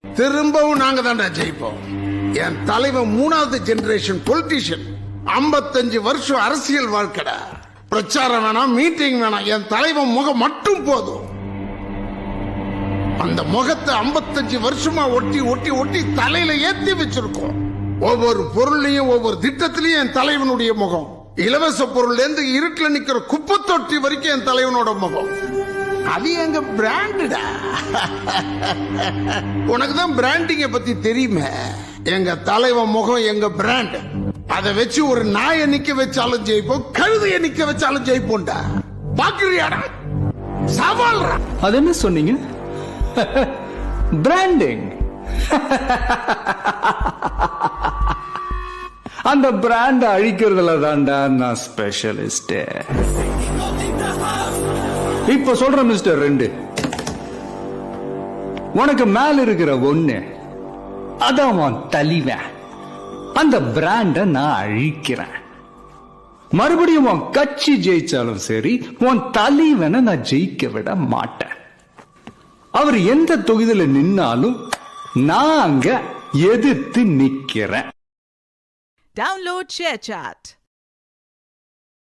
திரும்பவும் நாங்க தான்டா ஜெயிப்போம். என் தலைவன் 3வது ஜெனரேஷன் பொலிட்டீஷியன். 55 வருஷம் அரசியல் வாழ்க்கடா. பிரச்சாரம் வேணாம், மீட்டிங் வேணாம், என் தலைவன் முகம் மட்டும் போதும். அந்த முகத்தை 55 வருஷமா ஒட்டி ஒட்டி ஒட்டி தலையில ஏத்தி வச்சிருக்கோம். ஒவ்வொரு பொருளையும் ஒவ்வொரு திட்டத்திலையும் என் தலைவனுடைய முகம். இலவச பொருள் இருந்து இருட்டுல நிக்கிற குப்பை தொட்டி வரைக்கும் என் தலைவனோட முகம். அது எங்க பிராண்டடா. உனக்கு தான் பிராண்டிங்க பத்தி தெரியுமே. எங்க தலைவன் முகம் எங்க பிராண்ட். அதை வச்சு ஒரு நாயை நிக்க வச்சாலும் ஜெயிப்போம், கழுதையை நிக்க வச்சாலும் ஜெயிப்போம்டா. பாக்குறியாடா? சவால்ரா. அது என்ன சொன்னீங்க? பிராண்டிங். அந்த பிராண்ட் அழிக்கிறதுல தான்டா நான் ஸ்பெஷலிஸ்ட். இப்ப சொல்ற மிஸ்டர் 2, உனக்கு மேல இருக்கிற 1 அதான் உன் தலைவன். அந்த பிராண்ட நான் அழிக்கிறேன். மறுபடியும் உன் கட்சி ஜெயிச்சாலும் சரி, உன் தலைவனை நான் ஜெயிக்க விட மாட்டேன். அவர் எந்த தொகுதியில நின்னாலும் நான் அங்க எதிர்த்து நிக்கிறேன். Download ShareChat.